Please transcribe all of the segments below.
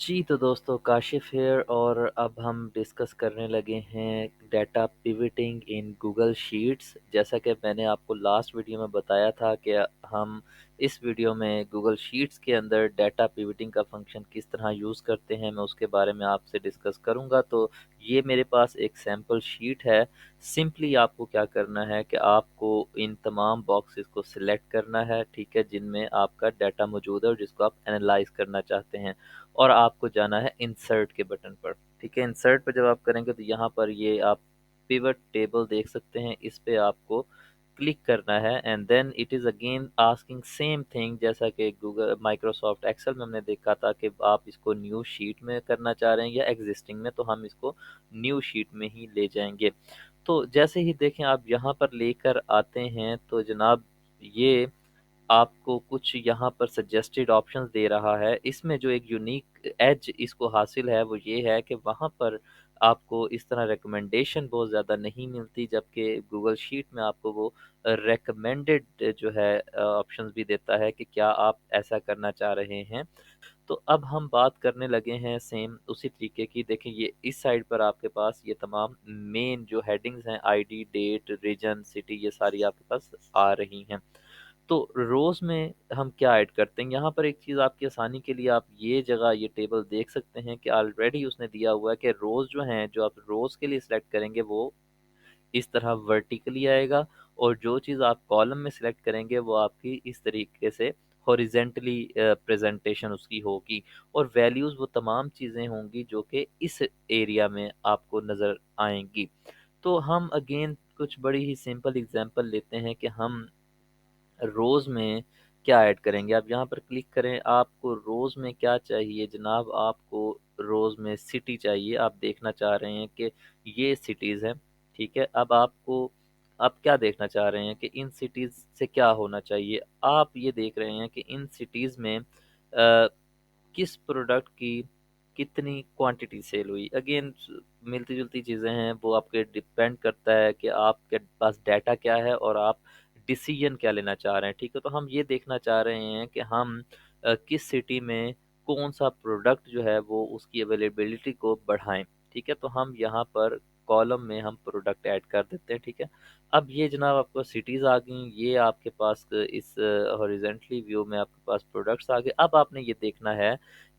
जी, तो दोस्तों काशिफ़ हियर और अब हम डिस्कस करने लगे हैं data pivoting in Google sheets. जैसा कि मैंने आपको लास्ट वीडियो में बताया था कि हम इस वीडियो में गूगल शीट्स के अंदर डाटा पिवटिंग का फंक्शन किस तरह यूज़ करते हैं, मैं उसके बारे में आपसे डिस्कस करूँगा। तो ये मेरे पास एक सैंपल शीट है। सिंपली आपको क्या करना है कि आपको इन तमाम बॉक्सेस को सिलेक्ट करना है, ठीक है, जिनमें आपका डाटा मौजूद है और जिसको आप एनालाइज़ करना चाहते हैं। और आपको जाना है इंसर्ट के बटन पर, ठीक है। इंसर्ट पर जब आप करेंगे तो यहाँ पर ये आप पिवट टेबल देख सकते हैं, इस पे आपको क्लिक करना है and then it is again asking same thing जैसा कि गूगल माइक्रोसॉफ्ट एक्सेल में हमने देखा था कि आप इसको न्यू शीट में करना चाह रहे हैं या एग्जिस्टिंग में, तो हम इसको न्यू शीट में ही ले जाएंगे। तो जैसे ही देखें आप यहाँ पर लेकर आते हैं तो जनाब ये आपको कुछ यहाँ पर सजेस्टेड ऑप्शंस दे रहा है। इसमें जो एक यूनिक एज इसको हासिल है वो ये है कि वहाँ पर आपको इस तरह रिकमेंडेशन बहुत ज़्यादा नहीं मिलती, जबकि गूगल शीट में आपको वो रिकमेंडेड जो है ऑप्शंस भी देता है कि क्या आप ऐसा करना चाह रहे हैं। तो अब हम बात करने लगे हैं सेम उसी तरीके की। देखें ये इस साइड पर आपके पास ये तमाम मेन जो हेडिंग्स हैं आईडी, डेट, रीजन, सिटी, ये सारी आपके पास आ रही हैं। तो रोज़ में हम क्या ऐड करते हैं, यहाँ पर एक चीज़ आपकी आसानी के लिए आप ये जगह ये टेबल देख सकते हैं कि ऑलरेडी उसने दिया हुआ है कि रोज़ जो हैं, जो आप रोज़ के लिए सिलेक्ट करेंगे वो इस तरह वर्टिकली आएगा और जो चीज़ आप कॉलम में सिलेक्ट करेंगे वो आपकी इस तरीके से हॉरिजेंटली प्रेजेंटेशन उसकी होगी और वैल्यूज़ वो तमाम चीज़ें होंगी जो कि इस एरिया में आपको नज़र आएंगी। तो हम अगेन कुछ बड़ी ही सिंपल एग्जांपल लेते हैं कि हम रोज़ में क्या ऐड करेंगे। आप यहाँ पर क्लिक करें, आपको रोज़ में क्या चाहिए जनाब, आपको रोज़ में सिटी चाहिए। आप देखना चाह रहे हैं कि ये सिटीज़ हैं, ठीक है। अब आपको आप क्या देखना चाह रहे हैं कि इन सिटीज़ से क्या होना चाहिए। आप ये देख रहे हैं कि इन सिटीज़ में किस प्रोडक्ट की कितनी क्वांटिटी सेल हुई। अगेन मिलती-जुलती चीज़ें हैं, वो आपके डिपेंड करता है कि आपके पास डाटा क्या है और आप डिसीजन क्या लेना चाह रहे हैं, ठीक है। तो हम ये देखना चाह रहे हैं कि हम किस सिटी में कौन-सा प्रोडक्ट जो है वो उसकी अवेलेबिलिटी को बढ़ाएँ, ठीक है। तो हम यहाँ पर कॉलम में हम प्रोडक्ट ऐड कर देते हैं, ठीक है। अब ये जनाब आपको सिटीज़ आ गई, ये आपके पास इस हॉरिज़ॉन्टली व्यू में आपके पास प्रोडक्ट्स आ गए। अब आपने ये देखना है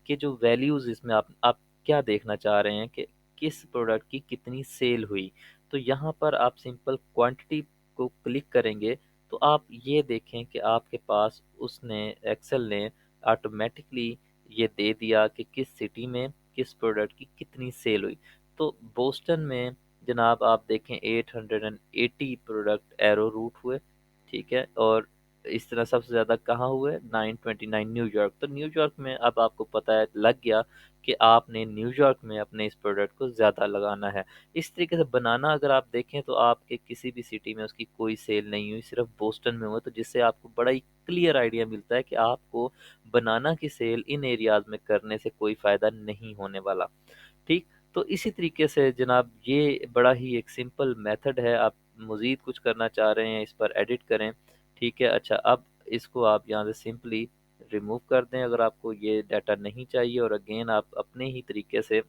कि जो वैल्यूज़ इसमें आप क्या देखना चाह रहे हैं कि किस प्रोडक्ट की कितनी सेल हुई। तो यहाँ पर आप सिंपल क्वांटिटी को क्लिक करेंगे तो आप ये देखें कि आपके पास उसने एक्सेल ने ऑटोमेटिकली ये दे दिया कि किस सिटी में किस प्रोडक्ट की कितनी सेल हुई। तो बोस्टन में जनाब आप देखें 880 प्रोडक्ट एरो रूट हुए, ठीक है। और इस तरह सबसे ज़्यादा कहाँ हुए, 929 न्यूयॉर्क। तो न्यूयॉर्क में अब आपको पता है लग गया कि आपने न्यूयॉर्क में अपने इस प्रोडक्ट को ज़्यादा लगाना है। इस तरीके से बनाना अगर आप देखें तो आपके किसी भी सिटी में उसकी कोई सेल नहीं हुई, सिर्फ बोस्टन में हुआ। तो जिससे आपको बड़ा ही क्लियर आइडिया मिलता है कि आपको बनाना की सेल इन एरियाज़ में करने से कोई फ़ायदा नहीं होने वाला। ठीक? तो इसी तरीके से जनाब ये बड़ा ही एक सिंपल मेथड है। आप मज़ीद कुछ करना चाह रहे हैं इस पर एडिट करें, ठीक है। अच्छा, अब इसको आप यहाँ से सिंपली रिमूव कर दें अगर आपको ये डाटा नहीं चाहिए और अगेन आप अपने ही तरीके से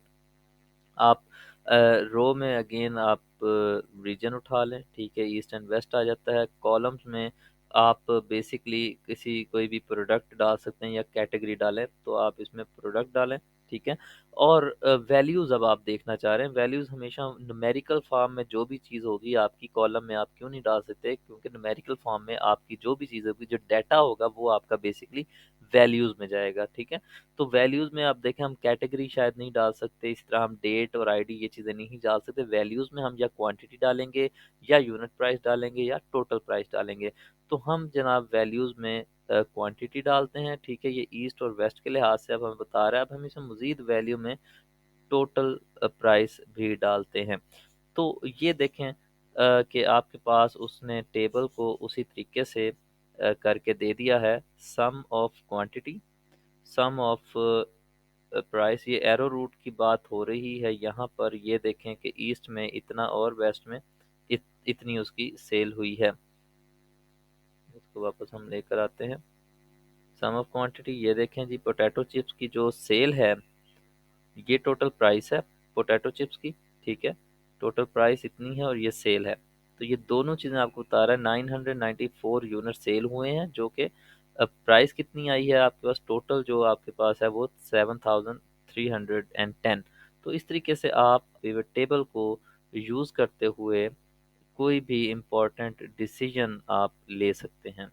आप रो में अगेन आप रीजन उठा लें, ठीक है, ईस्ट एंड वेस्ट आ जाता है। कॉलम्स में आप बेसिकली किसी कोई भी प्रोडक्ट डाल सकते हैं या कैटेगरी डालें, तो आप इसमें प्रोडक्ट डालें, ठीक है। और वैल्यूज़ अब आप देखना चाह रहे हैं, वैल्यूज़ हमेशा न्यूमेरिकल फॉर्म में जो भी चीज़ होगी आपकी कॉलम में आप क्यों नहीं डाल सकते, क्योंकि न्यूमेरिकल फॉर्म में आपकी जो भी चीज़ होगी, जो डाटा होगा वो आपका बेसिकली वैल्यूज़ में जाएगा, ठीक है। तो वैल्यूज़ में आप देखें हम कैटेगरी शायद नहीं डाल सकते, इस तरह हम डेट और आईडी ये चीज़ें नहीं डाल सकते। वैल्यूज़ में हम या क्वांटिटी डालेंगे या यूनिट प्राइस डालेंगे या टोटल प्राइस डालेंगे। तो हम जनाब वैल्यूज़ में क्वांटिटी डालते हैं, ठीक है। ये ईस्ट और वेस्ट के लिहाज से अब हमें बता रहा है। अब हम इसमें मज़ीद वैल्यू में टोटल प्राइस भी डालते हैं। तो ये देखें कि आपके पास उसने टेबल को उसी तरीके से करके दे दिया है। Sum of quantity, sum of price, ये एरो रूट की बात हो रही है यहाँ पर। ये देखें कि ईस्ट में इतना और वेस्ट में इतनी उसकी सेल हुई है। इसको वापस हम लेकर आते हैं। सम ऑफ क्वांटिटी, ये देखें जी पोटैटो चिप्स की जो सेल है ये टोटल प्राइस है पोटैटो चिप्स की, ठीक है। टोटल प्राइस इतनी है और ये सेल है। तो ये दोनों चीज़ें आपको बता रहा है 994 यूनिट सेल हुए हैं, जो कि अब प्राइस कितनी आई है आपके पास, टोटल जो आपके पास है वो 7310। तो इस तरीके से आप पिवट टेबल को यूज़ करते हुए कोई भी इम्पोर्टेंट डिसीजन आप ले सकते हैं।